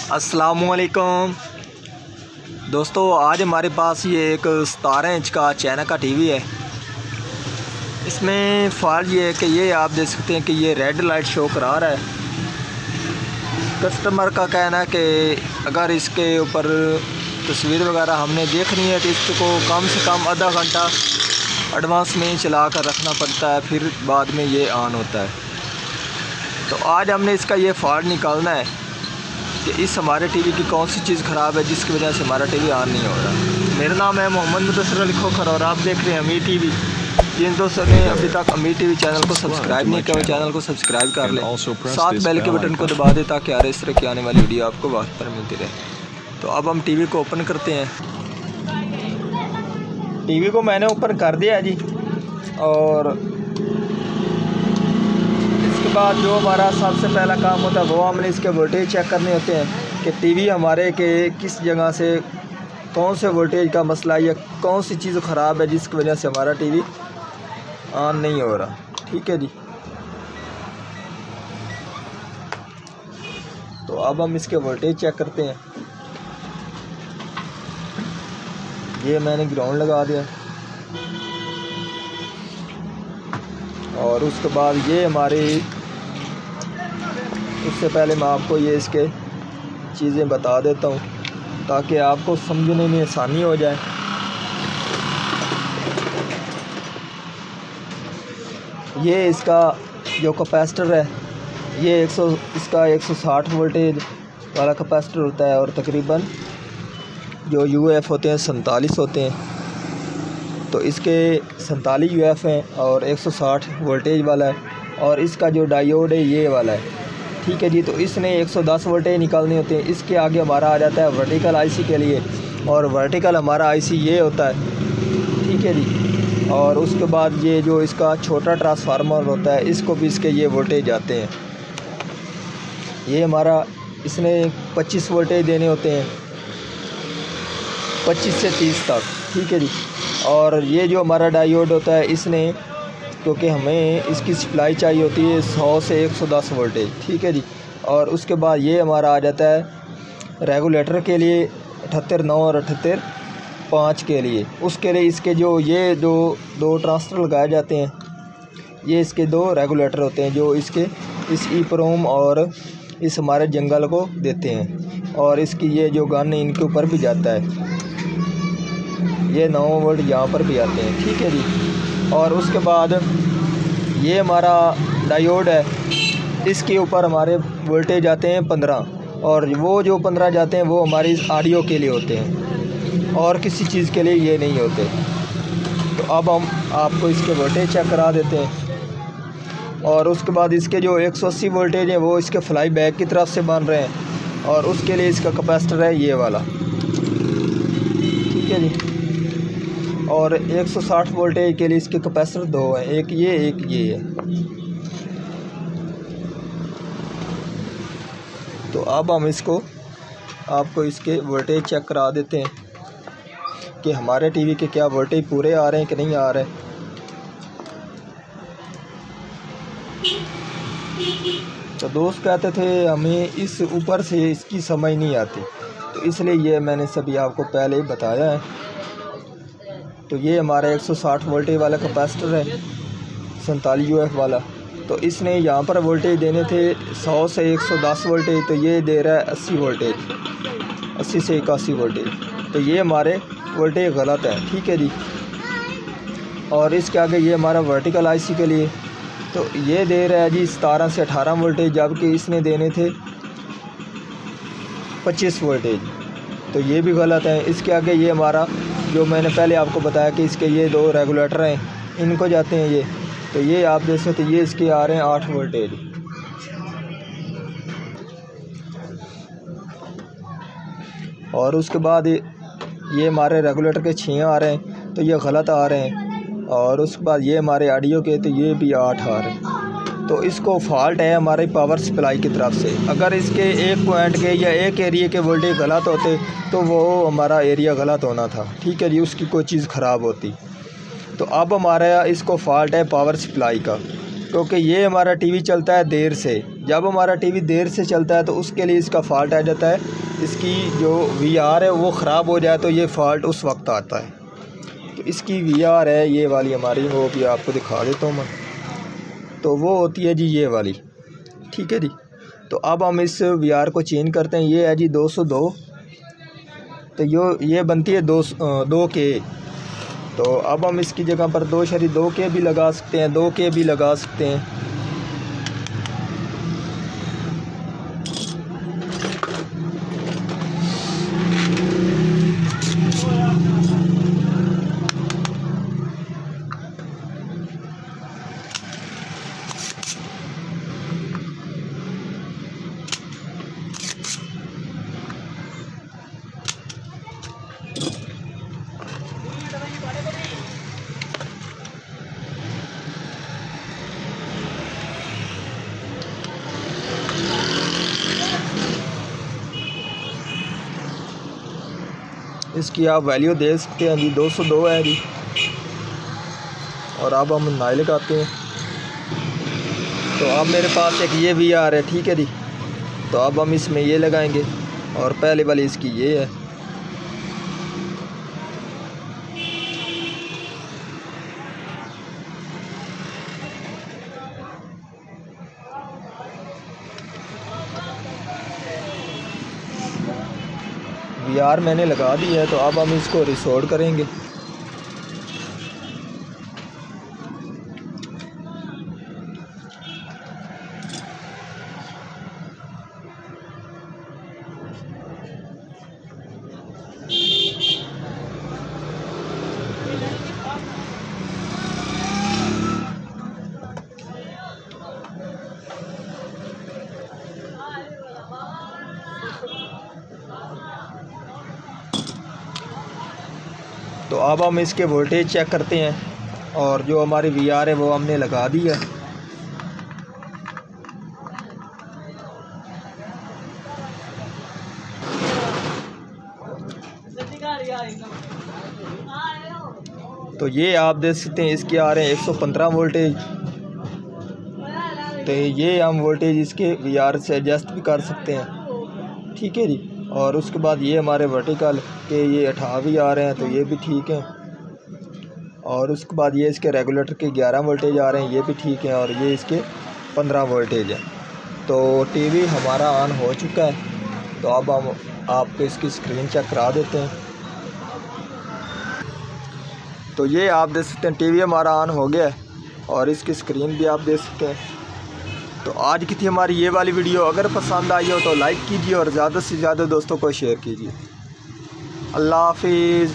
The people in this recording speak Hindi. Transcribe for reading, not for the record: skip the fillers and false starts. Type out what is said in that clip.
अस्सलामुअलैकुम दोस्तों, आज हमारे पास ये एक 17 इंच का चाइना का टीवी है। इसमें फॉल्ट ये है कि ये आप देख सकते हैं कि ये रेड लाइट शो करा रहा है। कस्टमर का कहना है कि अगर इसके ऊपर तस्वीर वगैरह हमने देखनी है तो इसको कम से कम आधा घंटा एडवांस में चला कर रखना पड़ता है, फिर बाद में ये ऑन होता है। तो आज हमने इसका ये फॉल्ट निकालना है कि इस हमारे टीवी की कौन सी चीज़ ख़राब है जिसकी वजह से हमारा टीवी ऑन नहीं हो रहा। मेरा नाम है मोहम्मद मुदस्सिर अली खोखर और आप देख रहे हैं अमीर टीवी। जिन दोस्तों ने अभी तक अमीर टीवी चैनल को सब्सक्राइब नहीं किया, चैनल को सब्सक्राइब कर लें, साथ बेल के बटन को दबा दें ताकि हर इस तरह की आने वाली वीडियो आपको वक्त पर मिलती रहे। तो अब हम टीवी को ओपन करते हैं। टीवी को मैंने ओपन कर दिया जी, और इसके बाद जो हमारा सबसे पहला काम होता है वो हमने इसके वोल्टेज चेक करने होते हैं कि टीवी हमारे के किस जगह से कौन से वोल्टेज का मसला है या कौन सी चीज़ ख़राब है जिसकी वजह से हमारा टीवी ऑन नहीं हो रहा। ठीक है जी, तो अब हम इसके वोल्टेज चेक करते हैं। ये मैंने ग्राउंड लगा दिया और उसके बाद ये हमारी, उससे पहले मैं आपको ये इसके चीज़ें बता देता हूँ ताकि आपको समझने में आसानी हो जाए। ये इसका जो कैपेसिटर है ये इसका 160 वोल्टेज वाला कैपेसिटर होता है और तकरीबन जो यूएफ होते हैं 47 होते हैं। तो इसके 47 यूएफ हैं और 160 वोल्टेज वाला है, और इसका जो डायोड है ये वाला है। ठीक है जी, तो इसने 110 वोल्टेज निकालने होते हैं। इसके आगे हमारा आ जाता है वर्टिकल आईसी के लिए, और वर्टिकल हमारा आईसी ये होता है। ठीक है जी, और उसके बाद ये जो इसका छोटा ट्रांसफार्मर होता है इसको भी इसके ये वोल्टेज जाते हैं। ये हमारा इसने 25 वोल्टेज देने होते हैं, 25 से 30 तक। ठीक है जी, और ये जो हमारा डायोड होता है इसने, क्योंकि हमें इसकी सप्लाई चाहिए होती है 100 से 110 वोल्टेज। ठीक है जी, और उसके बाद ये हमारा आ जाता है रेगुलेटर के लिए 78.9 और 78.5 के लिए। उसके लिए इसके जो ये जो दो ट्रांजिस्टर लगाए जाते हैं, ये इसके दो रेगुलेटर होते हैं जो इसके इस ईप्रोम और इस हमारे जंगल को देते हैं, और इसकी ये जो गन इनके ऊपर भी जाता है। ये 9 वोल्ट यहाँ पर भी आते हैं। ठीक है जी, और उसके बाद ये हमारा डायोड है, इसके ऊपर हमारे वोल्टेज आते हैं 15, और वो जो 15 जाते हैं वो हमारी ऑडियो के लिए होते हैं और किसी चीज़ के लिए ये नहीं होते। तो अब हम आपको इसके वोल्टेज चेक करा देते हैं। और उसके बाद इसके जो 180 वोल्टेज हैं वो इसके फ्लाई बैक की तरफ से बन रहे हैं, और उसके लिए इसका कैपेसिटर है ये वाला। ठीक है जी, और 160 वोल्टेज के लिए इसके कैपेसिटर दो हैं, एक ये है। तो अब हम आपको इसके वोल्टेज चेक करा देते हैं कि हमारे टीवी के क्या वोल्टेज पूरे आ रहे हैं कि नहीं आ रहे। तो दोस्त कहते थे हमें इस ऊपर से इसकी समझ नहीं आती, तो इसलिए ये मैंने सभी आपको पहले ही बताया है। तो ये हमारा 160 वोल्टेज वाला कैपेसिटर है 47 यूएफ वाला। तो इसने यहाँ पर वोल्टेज देने थे 100 से 110 वोल्टेज, तो ये दे रहा है 80 वोल्टेज, 80 से 81 वोल्टेज। तो ये हमारे वोल्टेज गलत है। ठीक है जी, और इसके आगे ये हमारा वर्टिकल आईसी के लिए, तो ये दे रहा है जी 17 से 18 वोल्टेज, जबकि इसने देने थे 25 वोल्टेज। तो ये भी गलत है। इसके आगे ये हमारा जो मैंने पहले आपको बताया कि इसके ये दो रेगुलेटर हैं, इनको जाते हैं ये, तो ये आप देख सकते हैं ये इसके आ रहे हैं 8 वोल्टेज। और उसके बाद ये हमारे रेगुलेटर के 6 आ रहे हैं, तो ये गलत आ रहे हैं। और उसके बाद ये हमारे ऑडियो के, तो ये भी 8 आ रहे हैं। तो इसको फॉल्ट है हमारी पावर सप्लाई की तरफ से। अगर इसके एक पॉइंट के या एक एरिया के वोल्टेज गलत होते तो वो हमारा एरिया गलत होना था। ठीक है जी, उसकी कोई चीज़ ख़राब होती। तो अब हमारा इसको फॉल्ट है पावर सप्लाई का। क्योंकि ये हमारा टीवी चलता है देर से। जब हमारा टीवी देर से चलता है तो उसके लिए इसका फ़ाल्ट आ जाता है। इसकी जो VR है वो ख़राब हो जाए तो ये फ़ाल्ट उस वक्त आता है। तो इसकी VR है ये वाली हमारी, वो भी आपको दिखा देता हूँ मैं। तो वो होती है जी ये वाली, ठीक है जी। तो अब हम इस VR को चेंज करते हैं। ये है जी 202, तो ये बनती है 2K। तो अब हम इसकी जगह पर 2.2K भी लगा सकते हैं, 2K भी लगा सकते हैं। इसकी आप वैल्यू दे सकते हैं जी, 202 है जी। और अब हम नाई लगाते हैं। तो अब मेरे पास एक ये VR है, ठीक है जी। तो अब हम इसमें ये लगाएंगे और पहले वाली इसकी ये है। VR मैंने लगा दी है। तो अब हम इसको रिस्टोर करेंगे। तो अब हम इसके वोल्टेज चेक करते हैं। और जो हमारी VR है वो हमने लगा दी है। तो ये आप देख सकते हैं इसके आ रहे हैं 115 वोल्टेज। तो ये हम वोल्टेज इसके VR से एडजस्ट भी कर सकते हैं, ठीक है जी। और उसके बाद ये हमारे वर्टिकल के ये 18 आ रहे हैं, तो ये भी ठीक है। और उसके बाद ये इसके रेगुलेटर के 11 वोल्टेज आ रहे हैं, ये भी ठीक है। और ये इसके 15 वोल्टेज है। तो टीवी हमारा ऑन हो चुका है। तो अब हम आपको इसकी स्क्रीन चेक करा देते हैं। तो ये आप देख सकते हैं टीवी हमारा ऑन हो गया है और इसकी स्क्रीन भी आप देख सकते हैं। तो आज की थी हमारी ये वाली वीडियो। अगर पसंद आई हो तो लाइक कीजिए और ज़्यादा से ज़्यादा दोस्तों को शेयर कीजिए। अल्लाह हाफिज़।